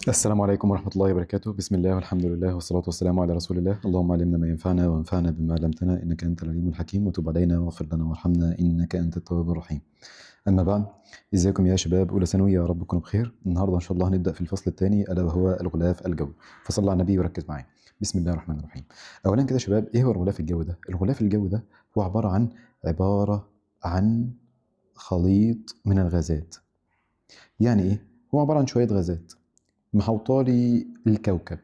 السلام عليكم ورحمة الله وبركاته. بسم الله والحمد لله والصلاة والسلام على رسول الله. اللهم علمنا ما ينفعنا وانفعنا بما علمتنا، إنك أنت العليم الحكيم، وتب علينا واغفر لنا وارحمنا إنك أنت التواب الرحيم. أما بعد، ازيكم يا شباب أولى ثانوي؟ يا رب تكونوا بخير. النهاردة إن شاء الله هنبدأ في الفصل الثاني، ألا وهو الغلاف الجوي. فصلى على النبي وركز معايا. بسم الله الرحمن الرحيم. أولا كده يا شباب، إيه هو الغلاف الجوي ده؟ الغلاف الجوي ده هو عبارة عن خليط من الغازات. يعني إيه؟ هو عبارة عن شوية غازات محوطالي الكوكب.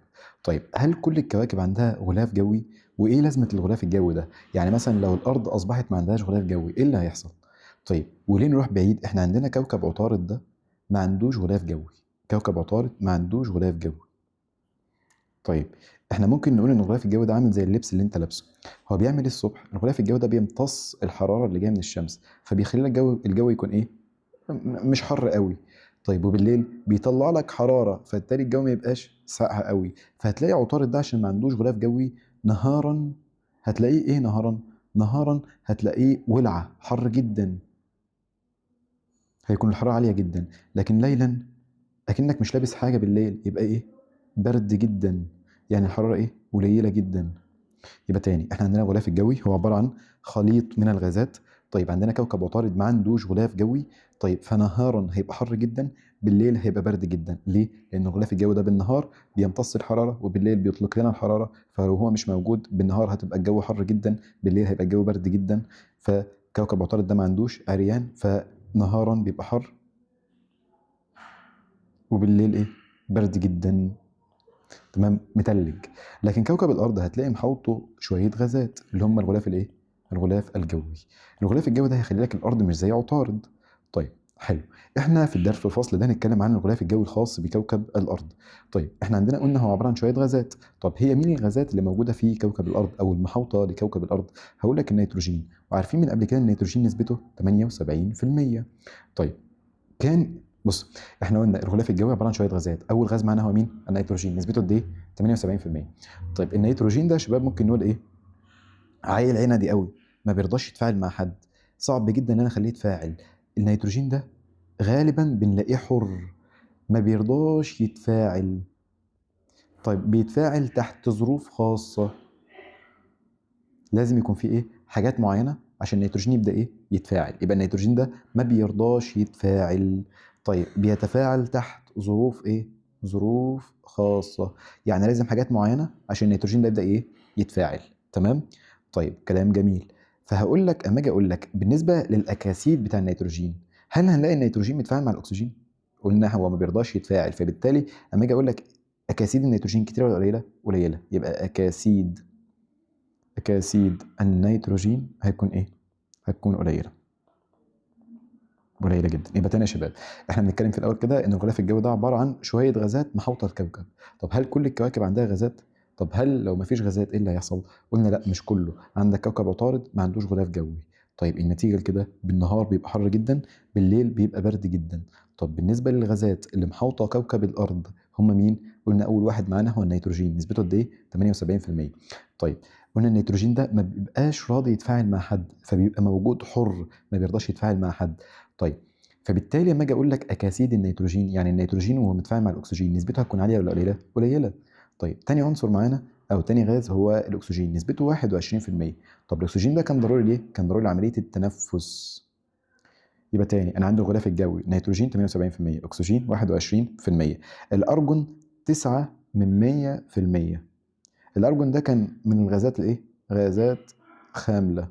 طيب، هل كل الكواكب عندها غلاف جوي؟ وايه لازمه الغلاف الجوي ده؟ يعني مثلا لو الارض اصبحت ما عندهاش غلاف جوي، ايه اللي هيحصل؟ طيب، وليه نروح بعيد؟ احنا عندنا كوكب عطارد ده ما عندوش غلاف جوي. كوكب عطارد ما عندوش غلاف جوي. طيب، احنا ممكن نقول ان الغلاف الجوي ده عامل زي اللبس اللي انت لابسه. هو بيعمل ايه الصبح؟ الغلاف الجوي ده بيمتص الحراره اللي جايه من الشمس، فبيخلي الجو يكون ايه؟ مش حر قوي. طيب، وبالليل بيطلع لك حراره، فبالتالي الجو ما يبقاش ساقع قوي. فهتلاقي عطارد ده عشان ما عندوش غلاف جوي، نهارا هتلاقيه ايه؟ نهارا هتلاقيه ولعه حر جدا، هيكون الحراره عاليه جدا. لكن ليلا اكنك مش لابس حاجه، بالليل يبقى ايه؟ برد جدا. يعني الحراره ايه؟ قليله جدا. يبقى تاني، احنا عندنا الغلاف الجوي هو عبارة عن خليط من الغازات. طيب، عندنا كوكب عطارد ما عندوش غلاف جوي. طيب، فنهارا هيبقى حر جدا، بالليل هيبقى برد جدا. ليه؟ لأن الغلاف الجوي ده بالنهار بيمتص الحرارة، وبالليل بيطلق لنا الحرارة. فلو هو مش موجود، بالنهار هتبقى الجو حر جدا، بالليل هيبقى الجو برد جدا. فكوكب عطارد ده ما عندوش عريان، فنهارا بيبقى حر، وبالليل ايه؟ برد جدا. تمام، متلج. لكن كوكب الارض هتلاقي محوطه شويه غازات اللي هم الغلاف الايه؟ الغلاف الجوي. الغلاف الجوي ده هيخلي لك الارض مش زي عطارد. طيب، حلو. احنا في الدرس في الفصل ده هنتكلم عن الغلاف الجوي الخاص بكوكب الارض. طيب، احنا عندنا قلنا هو عباره عن شويه غازات. طب هي مين الغازات اللي موجوده في كوكب الارض او المحوطه لكوكب الارض؟ هقول لك النيتروجين. وعارفين من قبل كده النيتروجين نسبته 78%. طيب، كان بص، احنا قلنا الغلاف الجوي عباره عن شويه غازات. اول غاز معانا هو مين؟ النيتروجين. نسبته قد ايه؟ 78%. طيب، النيتروجين ده يا شباب ممكن نقول ايه؟ عيل عندي قوي، ما بيرضاش يتفاعل مع حد. صعب جدا ان انا اخليه يتفاعل. النيتروجين ده غالبا بنلاقيه حر، ما بيرضاش يتفاعل. طيب، بيتفاعل تحت ظروف خاصه. لازم يكون في ايه؟ حاجات معينه عشان النيتروجين يبدا ايه؟ يتفاعل. يبقى النيتروجين ده ما بيرضاش يتفاعل. طيب، بيتفاعل تحت ظروف ايه؟ ظروف خاصه. يعني لازم حاجات معينه عشان النيتروجين ده يبدا ايه؟ يتفاعل. تمام. طيب، كلام جميل. فهقول لك، اما اجي اقول لك بالنسبه للاكاسيد بتاع النيتروجين، هل هنلاقي النيتروجين متفاعل مع الاكسجين؟ قلنا هو ما بيرضاش يتفاعل، فبالتالي اما اجي اقول لك اكاسيد النيتروجين كتير ولا قليله؟ قليله. يبقى أكاسيد النيتروجين هيكون إيه؟ هتكون قليلة. قليلة جدا. يبقى تاني يا شباب، احنا بنتكلم في الأول كده إن الغلاف الجوي ده عبارة عن شوية غازات محاوطة الكوكب. طب هل كل الكواكب عندها غازات؟ طب هل لو مفيش غازات إيه اللي هيحصل؟ قلنا لا، مش كله. عندك كوكب عطارد ما عندوش غلاف جوي. طيب، النتيجة لكده بالنهار بيبقى حر جدا، بالليل بيبقى برد جدا. طب بالنسبة للغازات اللي محاوطة كوكب الأرض، هم مين؟ قلنا أول واحد معانا هو النيتروجين. نسبته قد إيه؟ 78%. طيب، قلنا النيتروجين ده ما بيبقاش راضي يتفاعل مع حد، فبيبقى موجود حر، ما بيرضاش يتفاعل مع حد. طيب، فبالتالي لما اجي اقول لك اكاسيد النيتروجين، يعني النيتروجين وهو متفاعل مع الاكسجين نسبته هتكون عاليه ولا قليله؟ قليله. طيب، تاني عنصر معانا او تاني غاز هو الاكسجين. نسبته 21%. طب الاكسجين ده كان ضروري ليه؟ كان ضروري لعمليه التنفس. يبقى تاني، انا عندي الغلاف الجوي نيتروجين 78%، اكسجين 21%. الارجون 9 من 100%. الارجون ده كان من الغازات الايه؟ غازات خامله.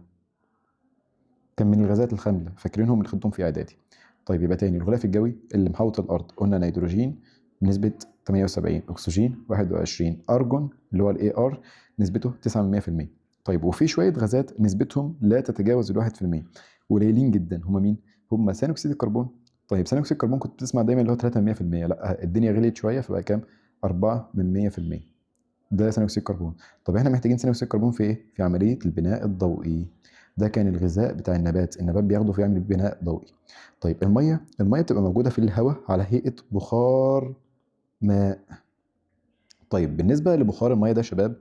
كان من الغازات الخامله، فاكرينهم اللي خدتهم في اعدادي. طيب، يبقى تاني الغلاف الجوي اللي محوط الارض قلنا نيتروجين بنسبه 78، اكسجين 21، ارجون اللي هو الاي ار نسبته 9%. طيب، وفي شويه غازات نسبتهم لا تتجاوز ال 1%، قليلين جدا. هم مين؟ هم ثاني اكسيد الكربون. طيب، ثاني اكسيد الكربون كنت بتسمع دايما اللي هو 3%. لا، الدنيا غليت شويه فبقى كام؟ 4%. ده ثاني اكسيد الكربون. طب احنا محتاجين ثاني اكسيد الكربون في ايه؟ في عمليه البناء الضوئي. ده كان الغذاء بتاع النبات بياخده فيعمل بناء ضوئي. طيب، الميه بتبقى موجوده في الهواء على هيئه بخار ماء. طيب، بالنسبه لبخار الميه ده يا شباب،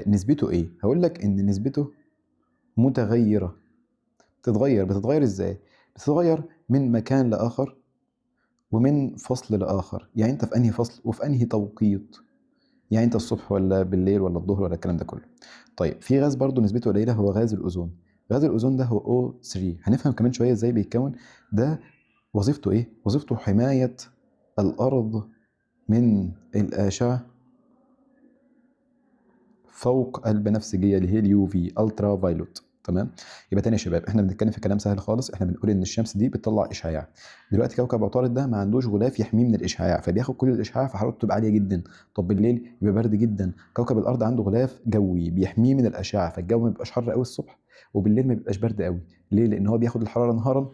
نسبته ايه؟ هقول لك ان نسبته متغيره. بتتغير ازاي؟ بتتغير من مكان لاخر، ومن فصل لاخر، يعني انت في انهي فصل وفي انهي توقيت، يعني انت الصبح ولا بالليل ولا الظهر ولا الكلام ده كله. طيب في غاز برضو نسبته قليله، هو غاز الاوزون. غاز الاوزون ده هو O3، هنفهم كمان شويه ازاي بيتكون. ده وظيفته ايه؟ وظيفته حمايه الارض من الاشعه فوق البنفسجيه اللي هي اليو في، الترا فايلوت. تمام. يبقى تاني يا شباب، احنا بنتكلم في كلام سهل خالص، احنا بنقول ان الشمس دي بتطلع اشعاع. دلوقتي كوكب عطارد ده ما عندوش غلاف يحميه من الاشعاع، فبياخد كل الاشعاع، فحرارته بتبقى عاليه جدا. طب بالليل يبقى برد جدا. كوكب الارض عنده غلاف جوي بيحميه من الاشعه، فالجو ما بيبقاش حر قوي الصبح، وبالليل ما بيبقاش برد قوي. ليه؟ لان هو بياخد الحراره نهارا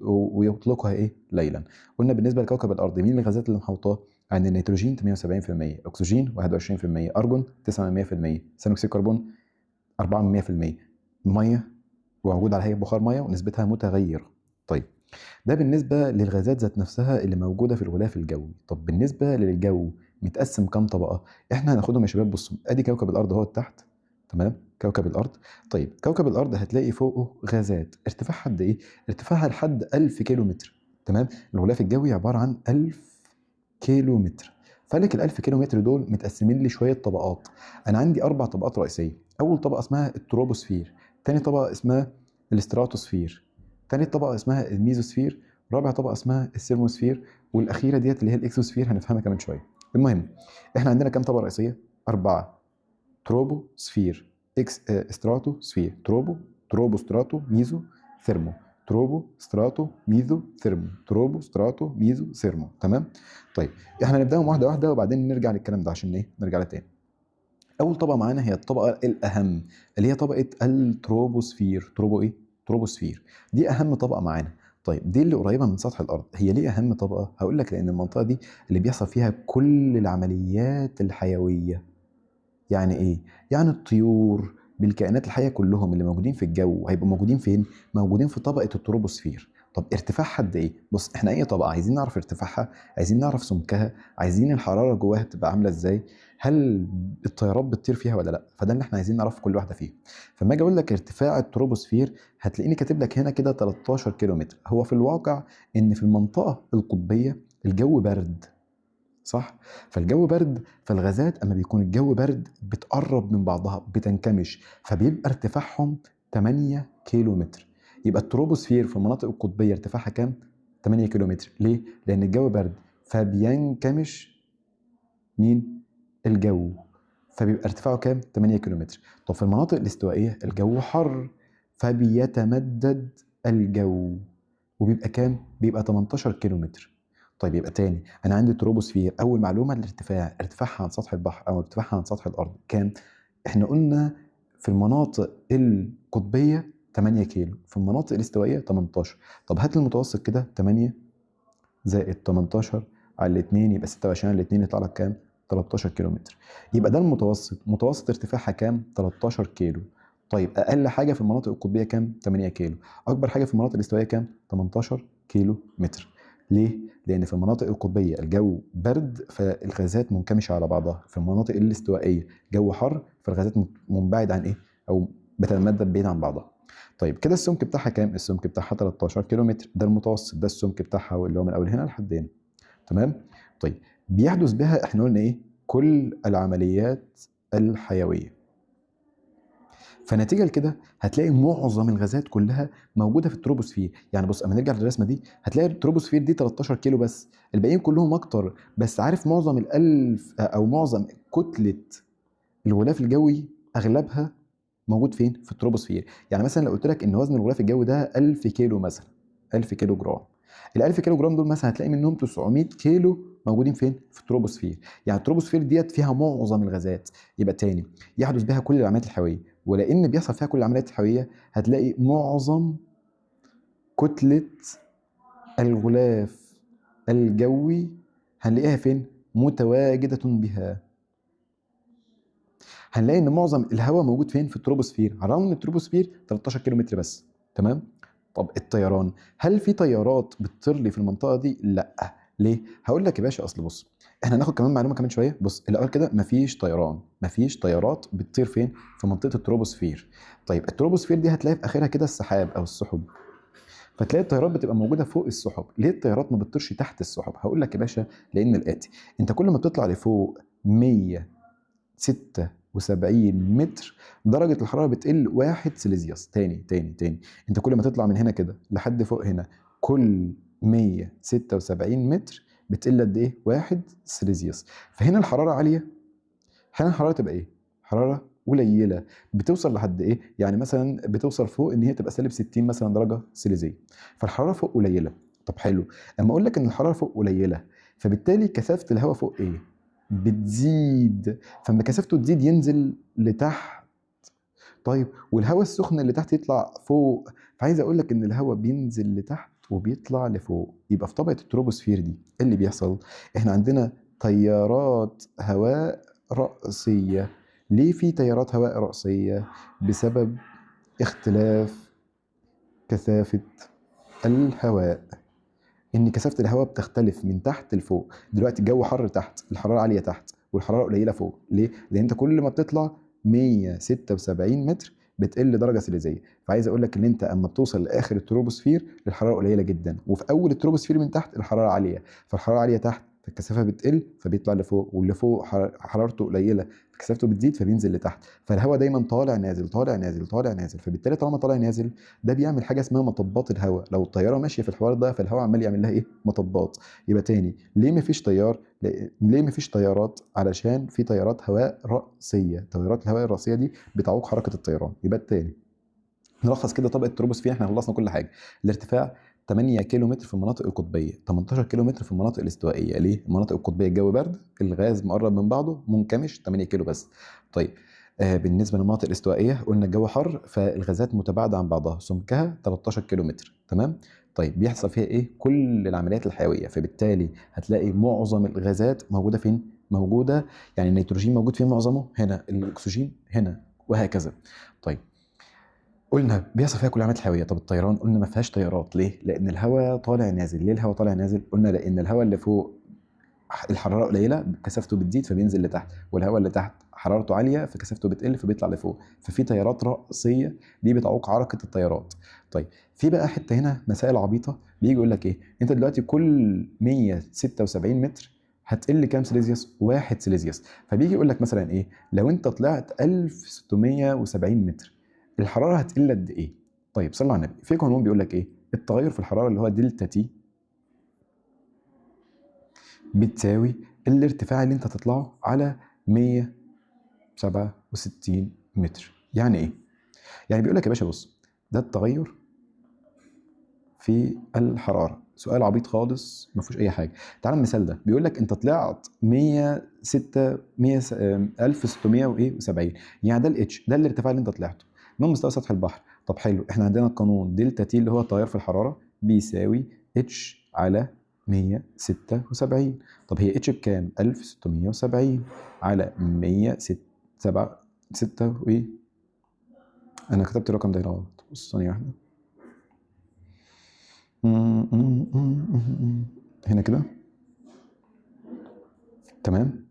ويطلقها ايه ليلا. قلنا بالنسبه لكوكب الارض مين الغازات اللي محوطاه؟ عند النيتروجين 78%، اكسجين 21%، ارجون 9%، ثاني اكسيد الكربون 4%، ميه وموجود على هيئه بخار ميه ونسبتها متغيره. طيب ده بالنسبه للغازات ذات نفسها اللي موجوده في الغلاف الجوي. طب بالنسبه للجو متقسم كام طبقه؟ احنا هناخدهم يا شباب. بصوا ادي كوكب الارض اهو تحت. تمام. كوكب الارض. طيب كوكب الارض هتلاقي فوقه غازات ارتفاعها قد ايه؟ ارتفاعها لحد 1000 كيلو متر. تمام. الغلاف الجوي عباره عن 1000 كيلو متر. فلك ال 1000 كيلو متر دول متقسمين لي شويه طبقات. انا عندي 4 طبقات رئيسيه. اول طبقه اسمها التروبوسفير، تاني طبقه اسمها الاستراتوسفير، تالت طبقه اسمها الميزوسفير، رابع طبقه اسمها الثيرموسفير، والاخيره ديت اللي هي الاكسوسفير هنفهمها كمان شويه. المهم احنا عندنا كام طبقه رئيسيه؟ 4: تروبوسفير، استراتوسفير، تروبو ستراتو ميزو ثيرمو، تروبو ستراتو ميزو ثيرمو، تروبو ستراتو ميزو ثيرمو. تمام. طيب احنا هنبداهم واحده واحده وبعدين نرجع للكلام ده عشان ايه نرجع له تاني. اول طبقه معانا هي الطبقه الاهم، اللي هي طبقه التروبوسفير. تروبو ايه؟ تروبوسفير. دي اهم طبقه معانا. طيب دي اللي قريبه من سطح الارض. هي ليه اهم طبقه؟ هقول لك لان المنطقه دي اللي بيحصل فيها كل العمليات الحيويه. يعني ايه؟ يعني الطيور بالكائنات الحيه كلهم اللي موجودين في الجو هيبقوا موجودين فين؟ موجودين في طبقه التروبوسفير. طب ارتفاعها قد ايه؟ بص احنا اي طبقه عايزين نعرف ارتفاعها، عايزين نعرف سمكها، عايزين الحراره جواها تبقى عامله ازاي، هل الطيارات بتطير فيها ولا لا. فده اللي احنا عايزين نعرفه كل واحده فيهم. فلما اجي اقول لك ارتفاع التروبوسفير هتلاقيني كاتب لك هنا كده 13 كيلو متر. هو في الواقع ان في المنطقه القطبيه الجو برد، صح؟ فالجو برد، فالغازات اما بيكون الجو برد بتقرب من بعضها بتنكمش، فبيبقى ارتفاعهم 8 كيلو متر. يبقى التروبوسفير في المناطق القطبيه ارتفاعها كام؟ 8 كيلو متر. ليه؟ لان الجو برد فبينكمش مين؟ الجو، فبيبقى ارتفاعه كام؟ 8 كيلو متر. طب في المناطق الاستوائيه الجو حر فبيتمدد الجو، وبيبقى كام؟ بيبقى 18 كيلو متر. طيب يبقى تاني انا عندي تروبوسفير، اول معلومه الارتفاع، ارتفاعها عن سطح البحر او ارتفاعها عن سطح الارض كام؟ احنا قلنا في المناطق القطبيه 8 كيلو، في المناطق الاستوائيه 18. طب هات المتوسط كده، 8 زائد 18 على الاثنين يبقى 26 على الاثنين يطلع لك كام؟ 13 كيلو متر. يبقى ده المتوسط، متوسط ارتفاعها كام؟ 13 كيلو. طيب اقل حاجه في المناطق القطبيه كام؟ 8 كيلو. اكبر حاجه في المناطق الاستوائيه كام؟ 18 كيلو متر. ليه؟ لان في المناطق القطبيه الجو برد فالغازات منكمشه على بعضها، في المناطق الاستوائيه جو حر فالغازات منبعد عن ايه؟ او بتتمدد بعيد عن بعضها. طيب كده السمك بتاعها كام؟ السمك بتاعها 13 كيلو متر، ده المتوسط، ده السمك بتاعها اللي هو من اول هنا لحد هنا. تمام. طيب بيحدث بها احنا قلنا ايه؟ كل العمليات الحيويه. فنتيجه لكده هتلاقي معظم الغازات كلها موجوده في التروبوسفير. يعني بص اما نرجع للرسمه دي هتلاقي التروبوسفير دي 13 كيلو بس، الباقيين كلهم اكتر. بس عارف معظم الالف او معظم كتله الغلاف الجوي اغلبها موجود فين؟ في التروبوسفير. يعني مثلا لو قلت لك ان وزن الغلاف الجوي ده 1000 كيلو مثلا، 1000 كيلو جرام، ال 1000 كيلو جرام دول مثلا هتلاقي منهم 900 كيلو موجودين فين؟ في التروبوسفير. يعني التروبوسفير ديت فيها معظم الغازات. يبقى تاني يحدث بها كل العمليات الحيويه، ولان بيحصل فيها كل العمليات الحيويه هتلاقي معظم كتله الغلاف الجوي هنلاقيها فين؟ متواجده بها. هنلاقي ان معظم الهواء موجود فين؟ في التروبوسفير، على الرغم ان التروبوسفير 13 كيلو متر بس. تمام. طب الطيران، هل في طيارات بتطير لي في المنطقه دي؟ لا. ليه؟ هقول لك يا باشا. اصل بص احنا هناخد كمان معلومه كمان شويه. بص الاول كده مفيش طيران، مفيش طيارات بتطير فين؟ في منطقه التروبوسفير. طيب التروبوسفير دي هتلاقي في اخرها كده السحاب او السحب. فتلاقي التيارات بتبقى موجوده فوق السحب. ليه التيارات ما بتطيرش تحت السحب؟ هقول لك يا باشا، لان الاتي، انت كل ما بتطلع لفوق 176 متر درجه الحراره بتقل 1 سيليزيوس. تاني، انت كل ما تطلع من هنا كده لحد فوق هنا، كل 176 متر بتقل قد ايه؟ 1 سيليزيوس. فهنا الحراره عاليه، هنا الحراره تبقى ايه؟ حراره قليله. بتوصل لحد ايه؟ يعني مثلا بتوصل فوق ان هي تبقى سالب 60 مثلا درجه سيليزيه. فالحراره فوق قليله. طب حلو، اما اقول لك ان الحراره فوق قليله، فبالتالي كثافه الهواء فوق ايه؟ بتزيد. فلما كثافته تزيد ينزل لتحت. طيب والهواء السخن اللي تحت يطلع فوق. فعايز اقول لك ان الهواء بينزل لتحت وبيطلع لفوق. يبقى في طبقه التروبوسفير دي إيه اللي بيحصل؟ احنا عندنا تيارات هواء رأسية. ليه في تيارات هواء رأسية؟ بسبب اختلاف كثافة الهواء. ان كثافة الهواء بتختلف من تحت لفوق. دلوقتي الجو حر تحت، الحرارة عالية تحت والحرارة قليلة فوق. ليه؟ لان انت كل ما بتطلع 176 متر بتقل درجة سيليزية. فعايز اقول لك ان انت اما بتوصل لاخر التروبوسفير الحرارة قليلة جدا، وفي اول التروبوسفير من تحت الحرارة عالية. فالحرارة عالية تحت فالكثافة بتقل فبيطلع لفوق، واللي فوق حرارته قليلة فكثافته بتزيد فبينزل لتحت. فالهواء دايما طالع نازل طالع نازل طالع نازل. فبالتالي طالما طالع نازل ده بيعمل حاجه اسمها مطبات الهواء. لو الطياره ماشيه في الحوار ده فالهواء عمال يعمل لها ايه؟ مطبات. يبقى تاني، ليه مفيش تيار؟ ليه مفيش طيارات؟ علشان في تيارات هواء رأسيه. تيارات الهواء الرأسيه دي بتعوق حركه الطيران. يبقى التاني نلخص كده طبقه التروبوسفير، احنا خلصنا كل حاجه. الارتفاع 8 كيلو متر في المناطق القطبيه، 18 كيلو متر في المناطق الاستوائيه. ليه؟ المناطق القطبيه الجو برد، الغاز مقرب من بعضه منكمش 8 كيلو بس. طيب بالنسبه للمناطق الاستوائيه قلنا الجو حر فالغازات متباعده عن بعضها، سمكها 13 كيلو متر. تمام. طيب بيحصل فيها ايه؟ كل العمليات الحيويه. فبالتالي هتلاقي معظم الغازات موجوده فين؟ موجوده، يعني النيتروجين موجود فين معظمه؟ هنا. الاكسجين هنا، وهكذا. طيب قلنا بيحصل فيها كل العمليات الحيويه. طب الطيران قلنا ما فيهاش طيارات. ليه؟ لان الهواء طالع نازل. ليه الهواء طالع نازل؟ قلنا لان الهواء اللي فوق الحراره قليله كثافته بتزيد فبينزل لتحت، والهواء اللي تحت حرارته عاليه فكثافته بتقل فبيطلع لفوق. ففي تيارات رأسيه دي بتعوق حركه الطيارات. طيب في بقى حته هنا مسائل عبيطه، بيجي يقول لك ايه؟ انت دلوقتي كل 176 متر هتقل كام سيليزيوس؟ 1 سيليزيوس. فبيجي يقول لك مثلا ايه؟ لو انت طلعت 1670 متر الحراره هتقل قد ايه؟ طيب صلى على النبي. في قانون بيقول لك ايه؟ التغير في الحراره اللي هو دلتا تي بتساوي الارتفاع اللي انت تطلعه على 167 متر. يعني ايه؟ يعني بيقول لك يا باشا بص، ده التغير في الحراره. سؤال عبيط خالص ما فيهوش اي حاجه. تعال المثال ده بيقول لك انت طلعت 106 100 1670، يعني ده الاتش، ده الارتفاع اللي انت طلعته من مستوى سطح البحر. طب حلو، احنا عندنا القانون دلتا تي اللي هو التغير في الحراره بيساوي اتش على 176. طب هي اتش بكام؟ 1670 على 106 وايه؟ انا كتبت الرقم ده غلط، بص ثانيه واحده. هنا كده تمام.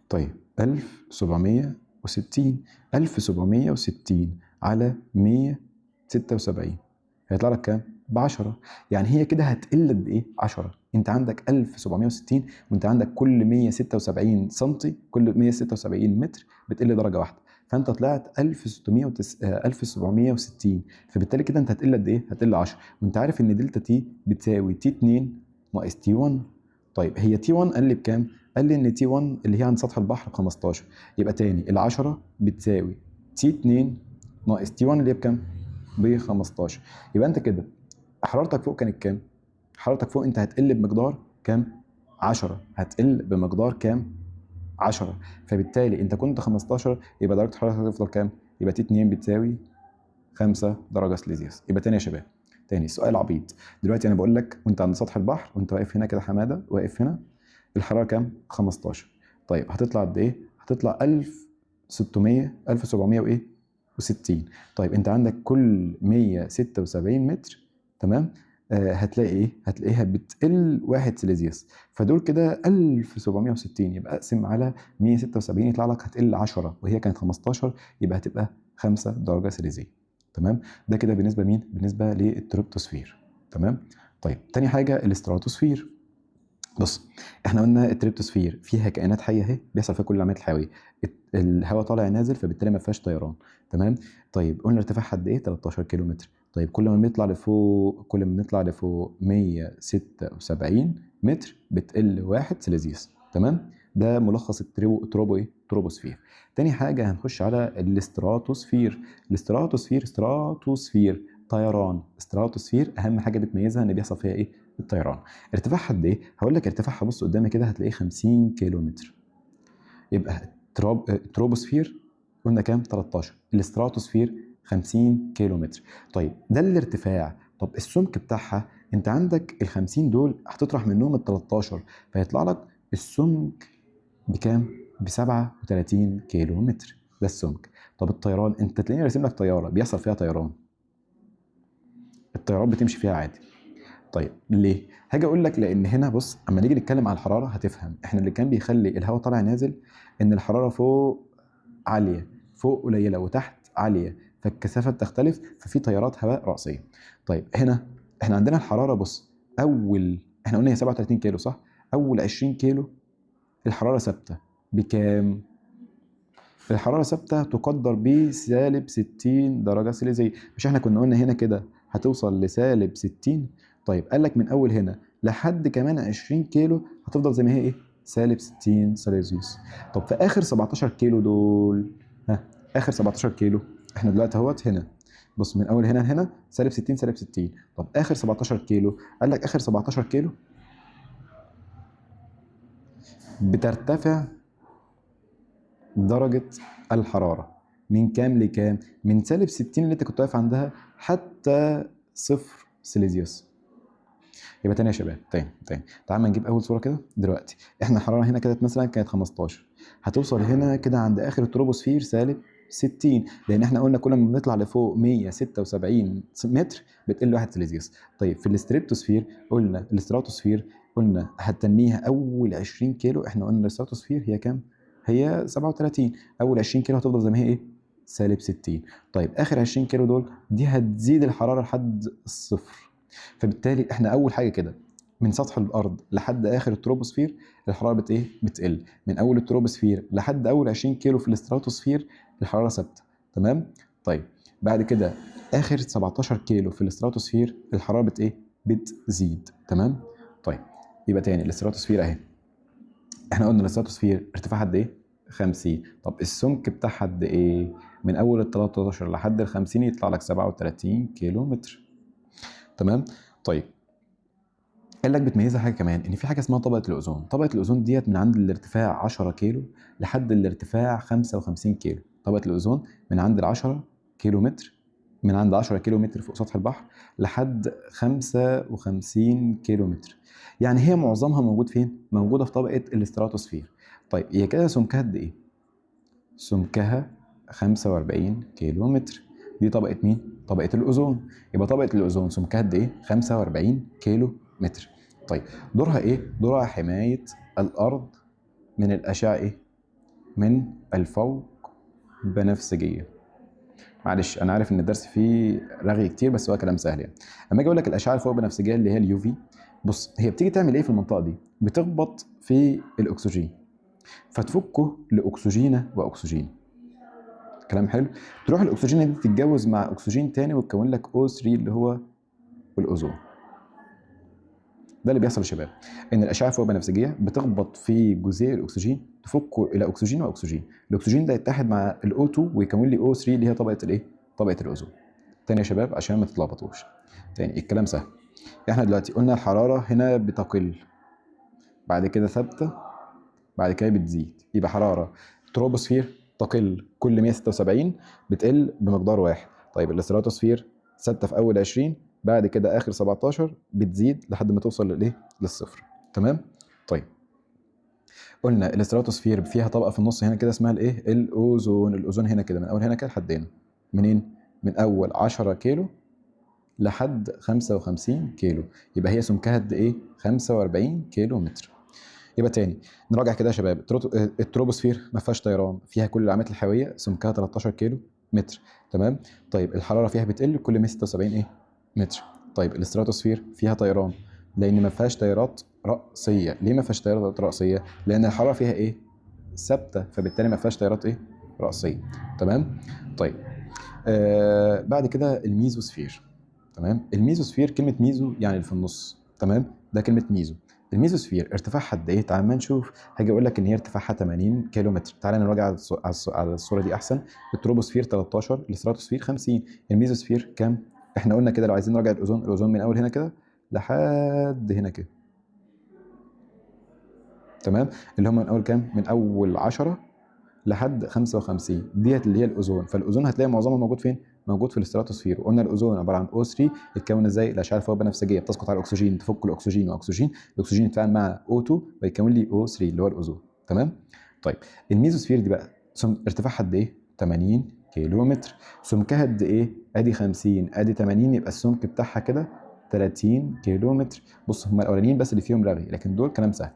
طيب 1760 على 176 هيطلع لك كام؟ ب 10. يعني هي كده هتقل بايه؟ 10. انت عندك 1760 وانت عندك كل 176 سم، كل 176 متر بتقل درجه واحده. فانت طلعت 1760. فبالتالي كده انت هتقل قد ايه؟ هتقل 10. وانت عارف ان دلتا تي بتساوي تي 2 ناقص تي 1. طيب هي تي 1 قال لي بكام؟ قال لي ان تي 1 اللي هي عند سطح البحر 15. يبقى تاني ال 10 بتساوي تي 2 ناقص تي 1 اللي هي بكام؟ ب 15. يبقى انت كده حرارتك فوق كانت كام؟ حرارتك فوق انت هتقل بمقدار كام؟ 10. هتقل بمقدار كام؟ 10. فبالتالي انت كنت 15 يبقى درجه حرارتك هتفضل كام؟ يبقى تي 2 بتساوي 5 درجه سليزيوس. يبقى تاني يا شباب، تاني سؤال عبيط. دلوقتي انا بقول لك وانت عند سطح البحر وانت واقف هنا كده حماده واقف هنا، الحراره كام؟ 15. طيب هتطلع قد ايه؟ هتطلع 1700 وايه؟ و60. طيب انت عندك كل 176 متر، تمام؟ هتلاقي ايه؟ هتلاقيها بتقل 1 سيليزيوس. فدول كده 1760. يبقى اقسم على 176 يطلع لك هتقل 10 وهي كانت 15، يبقى هتبقى 5 درجه سيليزيه. تمام. ده كده بالنسبه مين؟ بالنسبه للتروبوسفير. تمام. طيب تاني حاجه الاستراتوسفير. بص، احنا قلنا التريبتوسفير فيها كائنات حيه اهي بيحصل فيها كل العمليات الحيويه، الهواء طالع نازل فبالتالي ما فيهاش طيران. تمام. طيب قلنا ارتفاعها قد ايه؟ 13 كيلو متر. طيب كل ما بنطلع لفوق، كل ما بنطلع لفوق 176 متر بتقل 1 سيليزيوس. تمام. ده ملخص التروبوسفير. تاني حاجه هنخش على الاستراتوسفير. استراتوسفير طيران. استراتوسفير اهم حاجه بتميزها ان بيحصل فيها ايه؟ الطيران. ارتفاعها قد ايه؟ هقول لك ارتفاعها، بص قدامي كده هتلاقيه 50 كيلو متر. يبقى التروبوسفير قلنا كام؟ 13. الاستراتوسفير 50 كيلو متر. طيب ده الارتفاع. طب السمك بتاعها، انت عندك ال 50 دول هتطرح منهم ال 13 فيطلع لك السمك بكام؟ ب 37 كيلو متر. ده السمك. طب الطيران، انت تلاقيني راسم لك طياره بيحصل فيها طيران، الطيارات بتمشي فيها عادي. طيب ليه؟ هاجي اقول لك لان هنا بص، اما نيجي نتكلم على الحراره هتفهم احنا اللي كان بيخلي الهواء طالع نازل ان الحراره فوق عاليه، فوق قليله، وتحت عاليه، فالكثافه بتختلف، ففي تيارات هواء راسيه. طيب هنا احنا عندنا الحراره، بص، احنا قلنا هي 37 كيلو صح؟ اول 20 كيلو الحراره ثابته بكام؟ الحراره ثابته تقدر بسالب 60 درجه سيليزيه. مش احنا كنا قلنا هنا كده هتوصل لسالب 60؟ طيب قال لك من اول هنا لحد كمان 20 كيلو هتفضل زي ما هي ايه؟ سالب 60 سيليزيوس. طب في اخر 17 كيلو دول، ها، اخر 17 كيلو احنا دلوقتي اهوت هنا، بص من اول هنا لهنا سالب 60 سالب 60. طب اخر 17 كيلو، قال لك اخر 17 كيلو بترتفع درجة الحرارة من كام لكام؟ من سالب 60 اللي انت كنت واقف عندها حتى صفر سيليزيوس. يبقى تاني يا شباب، تاني تعال ما نجيب اول صورة كده. دلوقتي احنا الحرارة هنا كانت مثلا 15، هتوصل هنا كده عند اخر التروبوسفير سالب 60، لان احنا قلنا كل ما بنطلع لفوق 176 متر بتقل 1 سيليزيوس. طيب في الاستريبتوسفير قلنا، الاستراتوسفير قلنا هتنيها اول 20 كيلو، احنا قلنا الاستراتوسفير هي كام؟ هي 37. اول 20 كيلو هتفضل زي ما هي ايه؟ سالب 60. طيب اخر 20 كيلو دول دي هتزيد الحراره لحد الصفر. فبالتالي احنا اول حاجه كده من سطح الارض لحد اخر التروبوسفير الحراره ايه؟ بتقل. من اول التروبوسفير لحد اول 20 كيلو في الاستراتوسفير الحراره ثابته. تمام. طيب بعد كده اخر 17 كيلو في الاستراتوسفير الحراره ايه؟ بتزيد. تمام. طيب يبقى تاني الاستراتوسفير اهي، احنا قلنا الاستراتوسفير ارتفاعها قد ايه؟ 50. طب السمك بتاعها قد ايه؟ من اول ال 13 لحد ال 50 يطلع لك 37 كيلو متر. تمام. طيب قال لك بتميزها حاجه كمان، ان في حاجه اسمها طبقه الاوزون. طبقه الاوزون ديت من عند الارتفاع 10 كيلو لحد الارتفاع 55 كيلو. طبقه الاوزون من عند ال 10 كيلو متر، من عند 10 كيلو متر فوق سطح البحر لحد 55 كيلو متر. يعني هي معظمها موجود فين؟ موجوده في طبقه الاستراتوسفير. طيب هي كده سمكها قد ايه؟ سمكها 45 كيلو متر. دي طبقه مين؟ طبقه الاوزون. يبقى طبقه الاوزون سمكها قد ايه؟ 45 كيلو متر. طيب دورها ايه؟ دورها حمايه الارض من الاشعه ايه؟ من الفوق بنفسجيه. معلش انا عارف ان الدرس فيه رغي كتير بس هو كلام سهل يعني. اما اجي اقول لك الاشعه الفوق بنفسجيه اللي هي اليو في، بص هي بتيجي تعمل ايه في المنطقه دي؟ بتخبط في الاكسجين فتفكه لاكسجينه واكسجين. كلام حلو. تروح الاكسجين دي تتجوز مع اكسجين تاني وتكون لك O3 اللي هو الاوزون. ده اللي بيحصل يا شباب، ان الاشعه فوق بنفسجيه بتخبط في جزيء الاكسجين تفكه الى اكسجين واكسجين، الاكسجين ده يتحد مع الاو2 ويكون لي O3 اللي هي طبقه الايه؟ طبقه الاوزون. تاني يا شباب عشان ما تتلخبطوش، تاني الكلام سهل. احنا دلوقتي قلنا الحراره هنا بتقل، بعد كده ثابته، بعد كده بتزيد. يبقى حراره تروبوسفير تقل كل 176 بتقل بمقدار واحد. طيب الاستراتوسفير ثابته في اول 20، بعد كده اخر 17 بتزيد لحد ما توصل للايه؟ للصفر. تمام. طيب قلنا الاستراتوسفير فيها طبقه في النص هنا كده اسمها الايه؟ الاوزون. الاوزون هنا كده من اول هنا كده لحد هنا. منين؟ من اول 10 كيلو لحد 55 كيلو. يبقى هي سمكها قد ايه؟ 45 كيلو متر. يبقى تاني نراجع كده يا شباب. التروبوسفير ما فيهاش طيران، فيها كل العمليات الحيويه، سمكها 13 كيلو متر. تمام. طيب الحراره فيها بتقل كل 176 ايه متر. طيب الاستراتوسفير فيها طيران، لان ما فيهاش تيارات رأسيه. ليه ما فيهاش تيارات رأسيه؟ لان الحراره فيها ايه ثابته، فبالتالي ما فيهاش تيارات ايه رأسيه. تمام. طيب بعد كده الميزوسفير. تمام. الميزوسفير كلمه ميزو يعني اللي في النص. تمام. ده كلمه ميزو. الميزوسفير ارتفاعها قد ايه؟ تعال ما نشوف. هاجي اقول لك ان هي ارتفاعها 80 كيلو متر. تعال نراجع على الصوره دي احسن. التروبوسفير 13، الاستراتوسفير 50، الميزوسفير كام؟ احنا قلنا كده لو عايزين نراجع الاوزون، الاوزون من اول هنا كده لحد هنا كده. تمام. اللي هم من اول كام؟ من اول 10 لحد 55 ديت اللي هي الاوزون. فالاوزون هتلاقي معظمه موجود فين؟ موجود في الاستراتوسفير. وقلنا الاوزون عباره عن O3 يتكون ازاي؟ الاشعه الفوق بنفسجيه بتسقط على الاكسجين، تفك الاكسجين واكسجين، الاكسجين يتفاعل مع O2 ويكون لي O3 اللي هو الاوزون. تمام. طيب الميزوسفير دي بقى ارتفاعها قد ايه؟ 80 كيلو متر. سمكها قد ايه؟ ادي 50 ادي 80، يبقى السمك بتاعها كده 30 كيلو متر. بص هم الاولانيين بس اللي فيهم رغي، لكن دول كلام سهل.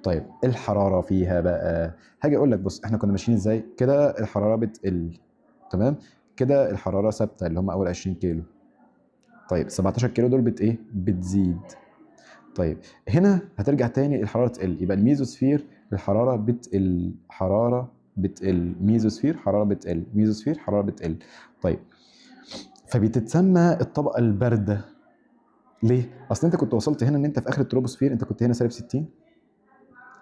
طيب الحراره فيها بقى، هاجي اقول لك بص احنا كنا ماشيين ازاي كده؟ الحراره بتقل. تمام. كده الحراره ثابته اللي هم اول 20 كيلو. طيب 17 كيلو دول ايه بتزيد. طيب هنا هترجع تاني الحراره تقل، يبقى الميزوسفير الحراره بتقل، حراره بتقل، ميزوسفير حراره بتقل، ميزوسفير حراره بتقل. طيب فبتتسمى الطبقه البارده. ليه؟ اصل انت كنت وصلت هنا ان انت في اخر التروبوسفير، انت كنت هنا -60.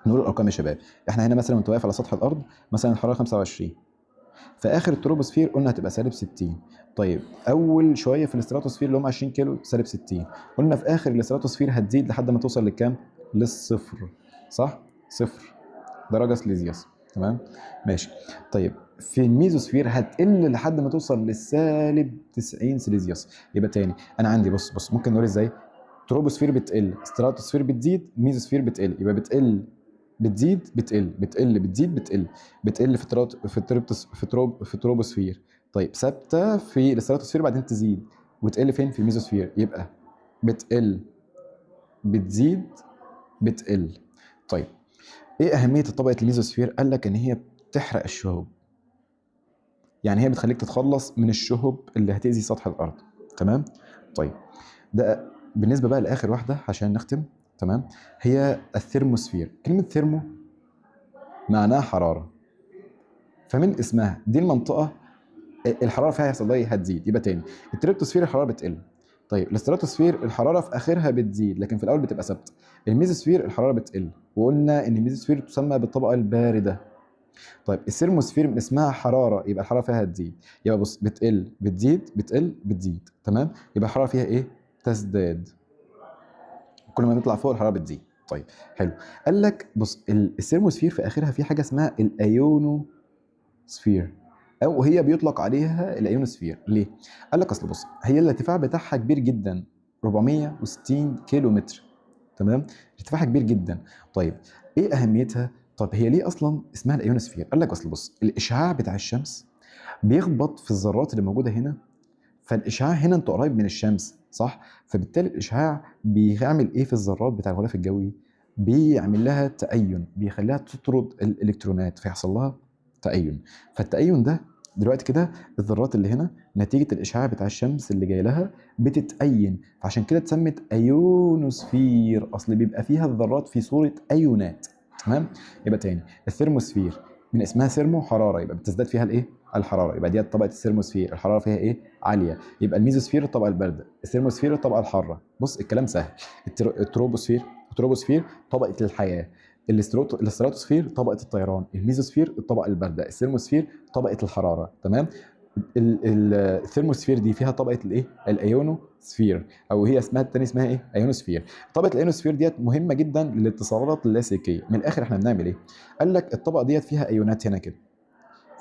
نقول الارقام يا شباب. احنا هنا مثلا وانت واقف على سطح الارض مثلا الحراره 25، في اخر التروبوسفير قلنا هتبقى -60. طيب اول شويه في الاستراتوسفير اللي هم 20 كيلو -60، قلنا في اخر الاستراتوسفير هتزيد لحد ما توصل لكام؟ للصفر. صح؟ صفر درجه سليزيوس. تمام. ماشي. طيب في الميزوسفير هتقل لحد ما توصل -90 سليزيوس. يبقى تاني انا عندي بص ممكن نقول ازاي؟ تروبوسفير بتقل، ستراتوسفير بتزيد، ميزوسفير بتقل. يبقى بتقل بتزيد بتقل، بتقل بتزيد بتقل، بتقل في في التروبوسفير. طيب ثابته في الاستراتوسفير بعدين تزيد، وتقل فين؟ في الميزوسفير. يبقى بتقل بتزيد بتقل. طيب ايه اهميه طبقه الميزوسفير؟ قال لك ان هي بتحرق الشهب، يعني هي بتخليك تتخلص من الشهب اللي هتأذي سطح الارض. تمام. طيب ده بالنسبه بقى لاخر واحده عشان نختم. تمام. هي الثيرموسفير. كلمه ثيرمو معناها حراره، فمن اسمها دي المنطقه الحراره فيها هيحصل لها ايه؟ هتزيد. يبقى تاني التريبتوسفير الحراره بتقل. طيب الاستراتوسفير الحراره في اخرها بتزيد لكن في الاول بتبقى ثابته. الميزوسفير الحراره بتقل، وقلنا ان الميزوسفير تسمى بالطبقه البارده. طيب الثيرموسفير من اسمها حراره، يبقى الحراره فيها هتزيد. يبقى بص بتقل بتزيد بتقل بتزيد. تمام. يبقى الحراره فيها ايه؟ تزداد. كل ما نطلع فوق الحراره بتزيد. طيب حلو. قال لك بص الثيرموسفير في اخرها في حاجه اسمها الايونوسفير، او هي بيطلق عليها الايونوسفير. ليه؟ قال لك اصل بص هي الارتفاع بتاعها كبير جدا، 460 كيلو متر. تمام. ارتفاعها كبير جدا. طيب ايه اهميتها؟ طب هي ليه اصلا اسمها الايونوسفير؟ قال لك اصل بص الاشعاع بتاع الشمس بيخبط في الذرات اللي موجوده هنا، فالاشعاع هنا انت قريب من الشمس صح؟ فبالتالي الاشعاع بيعمل ايه في الذرات بتاع الغلاف الجوي؟ بيعمل لها تأين، بيخليها تطرد الالكترونات فيحصل لها تأين. فالتأين ده دلوقتي كده الذرات اللي هنا نتيجة الإشعاع بتاع الشمس اللي جاي لها بتتأين، فعشان كده اتسمت أيونوسفير. أصل بيبقى فيها الذرات في صورة أيونات. تمام. يبقى تاني الثيرموسفير من اسمها ثيرمو حرارة، يبقى بتزداد فيها الإيه؟ الحرارة. يبقى دي طبقة الثيرموسفير الحرارة فيها إيه؟ عالية. يبقى الميزوسفير الطبقة الباردة، الثيرموسفير الطبقة الحارة. بص الكلام سهل. التروبوسفير طبقة الحياة، الاستراتوسفير طبقة الطيران، الميزوسفير الطبقة الباردة، الثيرموسفير طبقة الحرارة. تمام. الثيرموسفير دي فيها طبقة الايه؟ الايونوسفير، او هي اسمها الثاني اسمها ايه؟ ايونوسفير. طبقة الايونوسفير ديت مهمة جدا للاتصالات اللاسلكية. من الاخر احنا بنعمل ايه؟ قال لك الطبقة ديت فيها ايونات هنا كده،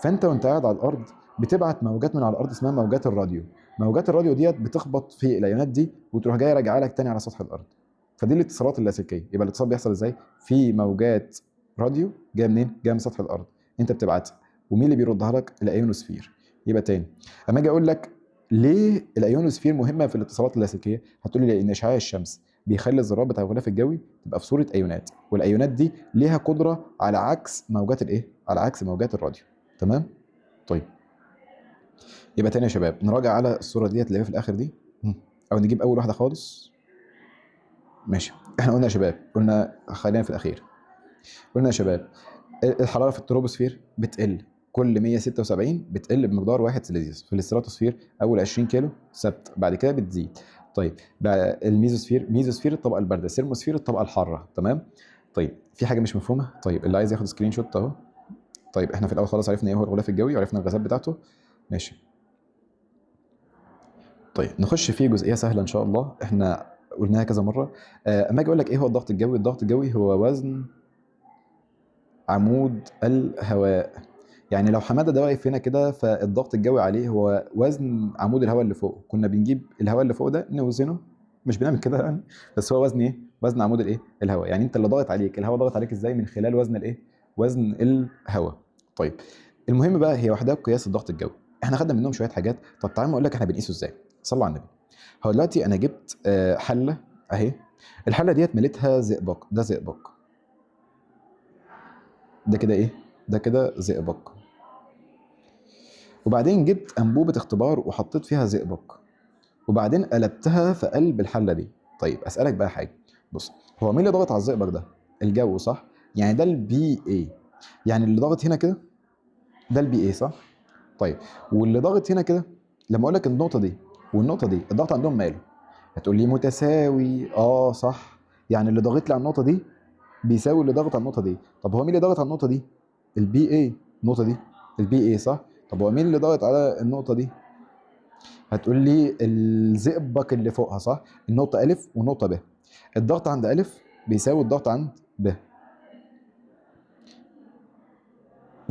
فانت وانت قاعد على الارض بتبعت موجات من على الارض اسمها موجات الراديو. موجات الراديو ديت بتخبط في الايونات دي وتروح جايه راجعه لك تاني على سطح الارض. فدي الاتصالات اللاسلكيه. يبقى الاتصال بيحصل ازاي؟ في موجات راديو جايه منين؟ جايه من سطح الارض، انت بتبعتها، ومين اللي بيردها لك؟ الايونوسفير. يبقى تاني اما اجي اقول لك ليه الايونوسفير مهمه في الاتصالات اللاسلكيه، هتقول لي لان اشعاع الشمس بيخلي الذرات بتاع الغلاف الجوي تبقى في صوره ايونات، والايونات دي ليها قدره على عكس موجات الايه؟ على عكس موجات الراديو. تمام. طيب يبقى تاني يا شباب نراجع على الصوره ديت اللي هي في الاخر دي، او نجيب اول واحده خالص. ماشي، احنا قلنا يا شباب، قلنا خلينا في الاخير. قلنا يا شباب الحراره في التروبوسفير بتقل كل 176 بتقل بمقدار 1 سيليزيوس، في الاستراتوسفير اول 20 كيلو ثابت، بعد كده بتزيد. طيب بقى الميزوسفير، ميزوسفير الطبقه البارده، سيرموسفير الطبقه الحاره. تمام. طيب في حاجه مش مفهومه؟ طيب اللي عايز ياخد سكرين شوت اهو. طيب احنا في الاول خالص عرفنا ايه هو الغلاف الجوي وعرفنا الغازات بتاعته. ماشي. طيب نخش في جزئيه سهله ان شاء الله، احنا قلناها كذا مره. اما اجي اقول لك ايه هو الضغط الجوي، الضغط الجوي هو وزن عمود الهواء. يعني لو حماده ده واقف هنا كده، فالضغط الجوي عليه هو وزن عمود الهواء اللي فوق. كنا بنجيب الهواء اللي فوق ده نوزنه، مش بنعمل كده يعني، بس هو وزن ايه؟ وزن عمود الايه؟ الهواء. يعني انت اللي ضاغط عليك، الهواء ضاغط عليك ازاي؟ من خلال وزن الايه؟ وزن الهواء. طيب المهم بقى هي وحدات قياس الضغط الجوي، احنا خدنا منهم شويه حاجات. طب تعالى اقول لك احنا بنقيسه ازاي. صلوا على النبي. هو دلوقتي انا جبت حله اهي، الحله ديت مليتها زئبق، ده زئبق، ده كده ايه؟ ده كده زئبق. وبعدين جبت انبوبه اختبار وحطيت فيها زئبق، وبعدين قلبتها في قلب الحله دي. طيب اسالك بقى حاجه، بص، هو مين اللي ضغط على الزئبق ده؟ الجو صح؟ يعني ده البي اي، يعني اللي ضغط هنا كده ده البي اي صح؟ طيب واللي ضغط هنا كده، لما اقول لك النقطه دي والنقطه دي الضغط عندهم ماله؟ هتقول لي متساوي. اه صح، يعني اللي ضغط لي على النقطه دي بيساوي اللي ضغط على النقطه دي. طب هو مين اللي ضغط على النقطه دي؟ البي اي. النقطه دي البي اي صح؟ طب هو مين اللي ضغط على النقطه دي؟ هتقول لي الزئبق اللي فوقها صح؟ النقطه الف والنقطه ب. الضغط عند الف بيساوي الضغط عند ب.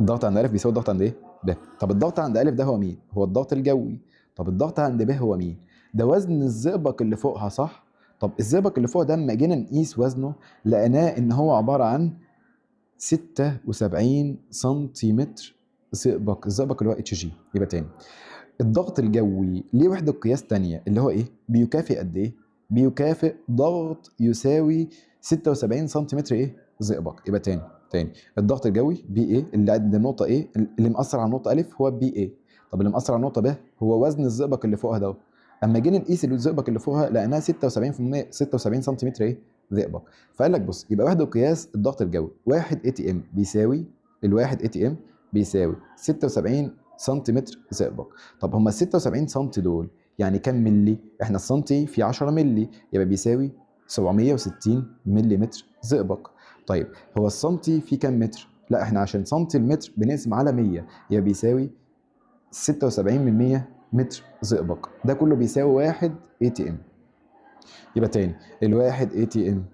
الضغط عند الف بيساوي الضغط عند ايه؟ ب. طب الضغط عند الف ده هو مين؟ هو الضغط الجوي. طب الضغط عند ب هو مين؟ ده وزن الزئبق اللي فوقها صح؟ طب الزئبق اللي فوق ده اما جينا نقيس وزنه لقيناه ان هو عباره عن 76 سنتيمتر زئبق، الزئبق اللي هو اتش جي. يبقى تاني، الضغط الجوي ليه وحدة قياس تانية اللي هو ايه؟ بيكافئ قد ايه؟ بيكافئ ضغط يساوي 76 سنتيمتر ايه؟ زئبق. يبقى تاني الضغط الجوي بي ايه اللي عند النقطة ايه اللي مأثر على النقطة ألف هو بي ايه. طب اللي مأثر على النقطة ب هو وزن الزئبق اللي فوقها ده. اما جينا نقيس الزئبق اللي فوقها لقيناها 76% 76 سنتيمتر ايه؟ زئبق. فقال لك بص، يبقى وحدة قياس الضغط الجوي 1 اي تي ام بيساوي، الواحد اي تي ام بيساوي 76 سنتيمتر زئبق. طب هما ال 76 سم دول يعني كام ملي؟ احنا السنتي في 10 ملي، يبقى بيساوي 760 ملي زئبق. طيب هو السنتي في كام متر؟ لا احنا عشان سنتي المتر بنقسم على 100، يبقى بيساوي 76 من 100 متر زئبق. ده كله بيساوي 1 اي تي ام. يبقى تاني، الواحد اي تي ام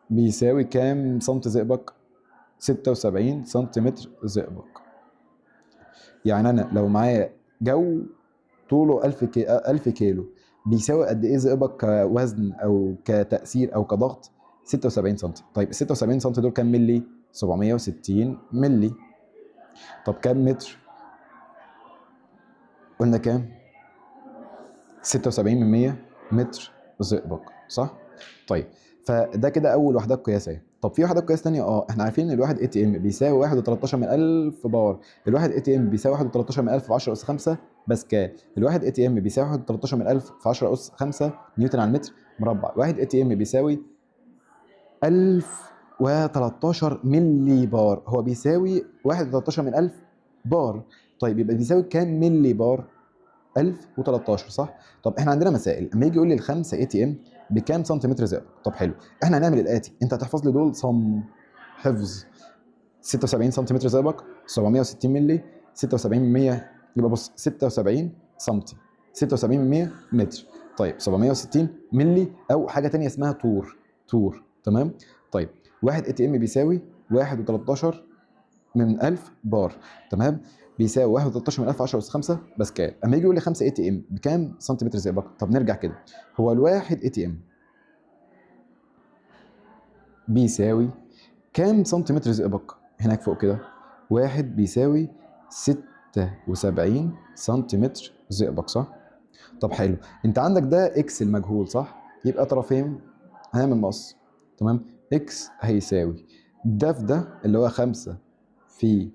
بيساوي كام سنتي زئبق؟ 76 سنتيمتر زئبق. يعني انا لو معايا جو طوله 1000 كيلو بيساوي قد ايه زئبق كوزن او كتأثير او كضغط؟ 76 سم. طيب ال 76 سم دول كام ملي؟ 760 ملي. طب كام متر؟ قلنا كام؟ 76 من 100 متر زئبق صح؟ طيب فده كده اول وحدات قياس اهي. طب في وحدات قياس ثانيه، احنا عارفين ان الواحد اي تي ام بيساوي 1.13 من 1000 باور. الواحد اي تي ام بيساوي 1.13 من 1000 في 10 اس 5 باسكال. الواحد اي تي ام بيساوي 1.13 من 1000 في 10 اس 5 نيوتن على المتر مربع. واحد اي تي ام بيساوي 1013 ملي بار، هو بيساوي 1.13 من 1000 بار. طيب يبقى بيساوي كام ملي بار؟ 1013 صح؟ طب احنا عندنا مسائل، اما يجي يقول لي الخمسه اي تي ام بكام سنتيمتر زئبق؟ طب حلو، احنا هنعمل الاتي، انت هتحفظ لي دول صم حفظ. 76 سنتيمتر زئبق، 760 مللي، 76 من 100، يبقى بص 76 سنتي، 76 من 100 متر. طيب 760 مللي او حاجه ثانيه اسمها طور تمام. طيب واحد اي تي ام بيساوي 1.13 من 1000 بار تمام، بيساوي 1.13 من 1000 10 اس 5 باسكال. اما يجي يقول لي 5 اي تي ام بكام سنتيمتر زئبق؟ طب نرجع كده، هو الواحد اي تي ام بيساوي كام سنتيمتر زئبق؟ هناك فوق كده واحد بيساوي 76 سنتيمتر زئبق صح؟ طب حلو، انت عندك ده اكس المجهول صح؟ يبقى طرفين هنعمل مقص تمام، اكس هيساوي ده في ده اللي هو 5 في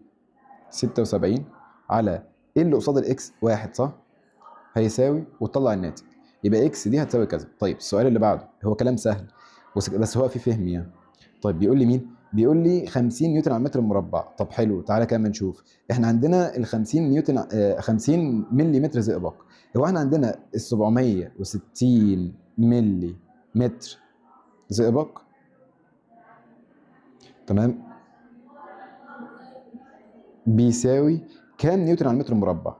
76 على ايه اللي قصاد الاكس؟ واحد صح؟ هيساوي وتطلع الناتج، يبقى اكس دي هتساوي كذا. طيب السؤال اللي بعده هو كلام سهل بس هو في فهم يعني. طيب بيقول لي مين؟ بيقول لي 50 نيوتن على المتر المربع. طب حلو، تعالى كده نشوف. احنا عندنا ال 50 نيوتن 50 ملي متر زئبق. هو احنا عندنا ال 760 ملي متر زئبق، تمام، بيساوي كام نيوتن على المتر المربع؟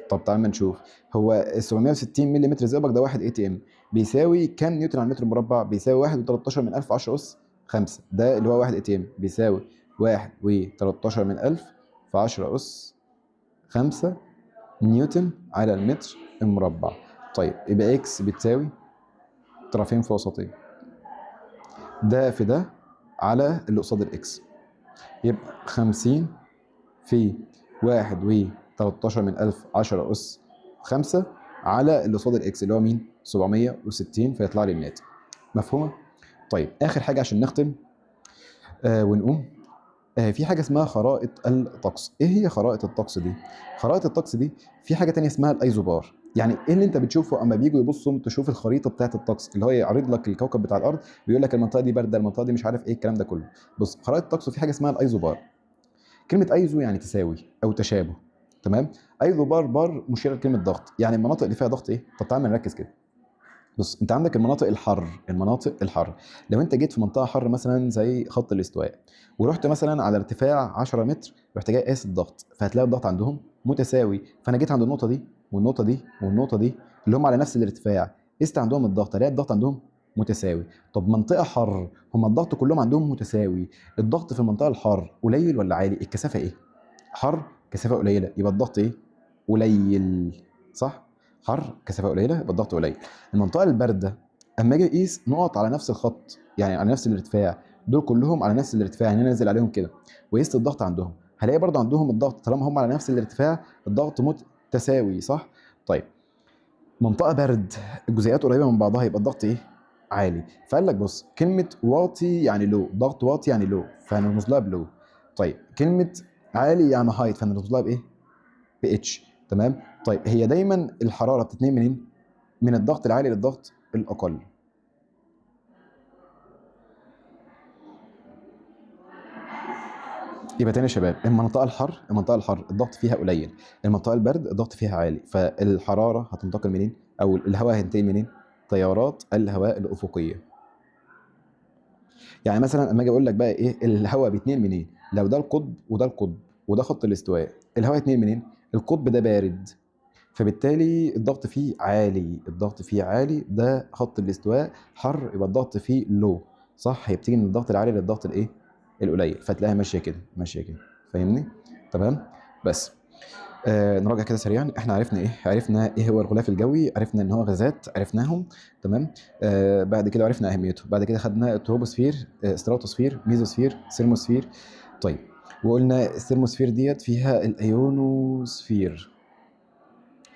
طب تعالى نشوف. هو ال 760 ملي متر زئبق ده 1 اي تي ام، بيساوي كام نيوتن على المتر المربع؟ بيساوي 1 و13 من 1000 10 اس 5. ده اللي هو 1 اي تي ام بيساوي 1 و13 من 1000 في 10 اس 5 نيوتن على المتر المربع. طيب يبقى اكس بتساوي طرفين في وسطين، ده في ده على اللي قصاد الاكس، يبقى 50 في 1 و13 من 1000 10 أس 5 على اللي قصاد الإكس اللي هو مين؟ 760، فيطلع لي الناتج. مفهومة؟ طيب آخر حاجة عشان نختم ونقوم. في حاجة اسمها خرائط الطقس. إيه هي خرائط الطقس دي؟ خرائط الطقس دي في حاجة تانية اسمها الأيزوبار. يعني إيه اللي أنت بتشوفه أما بييجوا يبصوا تشوف الخريطة بتاعة الطقس اللي هو يعرض لك الكوكب بتاع الأرض، بيقول لك المنطقة دي باردة، المنطقة دي مش عارف إيه الكلام ده كله. بص، خرائط الطقس في حاجة اسمها الأيزوبار. كلمة أيزو يعني تساوي أو تشابه، تمام؟ أيزو بار مشيرة لكلمة ضغط، يعني المناطق اللي فيها ضغط إيه؟ طب تعالى نركز كده. بص، أنت عندك المناطق الحر، المناطق الحر. لو أنت جيت في منطقة حر مثلا زي خط الاستواء، ورحت مثلا على ارتفاع 10 متر، رحت جاي قايس الضغط، فهتلاقي الضغط عندهم متساوي. فأنا جيت عند النقطة دي والنقطة دي والنقطة دي اللي هم على نفس الارتفاع، قست عندهم الضغط، هلاقي الضغط عندهم متساوي. طب منطقة حر، هم الضغط كلهم عندهم متساوي، الضغط في المنطقة الحر قليل ولا عالي؟ الكثافة إيه؟ حر كثافه قليله، يبقى الضغط ايه؟ قليل، صح؟ حر كثافه قليله يبقى الضغط قليل. المنطقه البارده، اما اجي اقيس نقط على نفس الخط، يعني على نفس الارتفاع، دول كلهم على نفس الارتفاع، يعني انا نازل عليهم كده وقيست الضغط عندهم، هلاقي برضه عندهم الضغط طالما هم على نفس الارتفاع الضغط متساوي، صح؟ طيب منطقه برد الجزيئات قريبه من بعضها يبقى الضغط ايه؟ عالي. فقال لك بص، كلمه واطي يعني لو، ضغط واطي يعني لو، فهنرمز لها بلو. طيب كلمه عالي يعني هايت، فهنرمز لها بايه؟ باتش، تمام؟ طيب هي دايما الحراره بتتنقل منين؟ من الضغط العالي للضغط الاقل. يبقى تاني يا شباب، المنطقه الحر الضغط فيها قليل، المنطقه البرد الضغط فيها عالي، فالحراره هتنتقل منين؟ او الهواء هينتقل منين؟ تيارات الهواء الافقيه. يعني مثلا اما اجي اقول لك بقى ايه الهواء بيتنقل منين؟ لو ده القطب وده القطب وده خط الاستواء، الهواء يتنقل منين؟ القطب ده بارد، فبالتالي الضغط فيه عالي، الضغط فيه عالي. ده خط الاستواء حر، يبقى الضغط فيه لو، صح؟ هي بتيجي من الضغط العالي للضغط الايه؟ القليل، فتلاقيها ماشيه كده ماشيه كده. فاهمني؟ تمام. بس نراجع كده سريعا. احنا عرفنا ايه؟ عرفنا ايه هو الغلاف الجوي، عرفنا ان هو غازات، عرفناهم، تمام. بعد كده عرفنا اهميته، بعد كده خدنا التروبوسفير، ستراتوسفير، ميزوسفير، ثيرموسفير. طيب وقلنا الثيرموسفير ديت فيها الايونوسفير.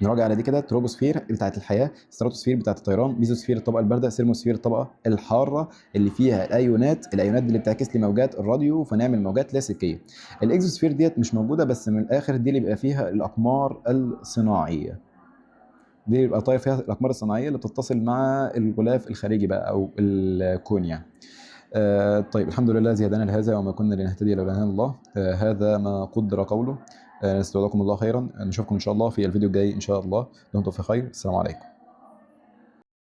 نراجع على دي كده: تروبوسفير بتاعت الحياه، ستراتوسفير بتاعت الطيران، ميزوسفير الطبقه البارده، ثيرموسفير الطبقه الحاره اللي فيها الايونات، الايونات دي اللي بتعكس لي موجات الراديو فنعمل موجات لاسلكيه. الاكزوسفير ديت مش موجوده، بس من الاخر دي اللي بيبقى فيها الاقمار الصناعيه، دي بيبقى طاير فيها الاقمار الصناعيه اللي بتتصل مع الغلاف الخارجي بقى او الكون يعني. طيب الحمد لله الذي هدانا لهذا وما كنا لنهتدي لولا هدانا الله. هذا ما قدر قوله. نستودعكم الله خيرا، نشوفكم ان شاء الله في الفيديو الجاي ان شاء الله. دمتم في خير، السلام عليكم.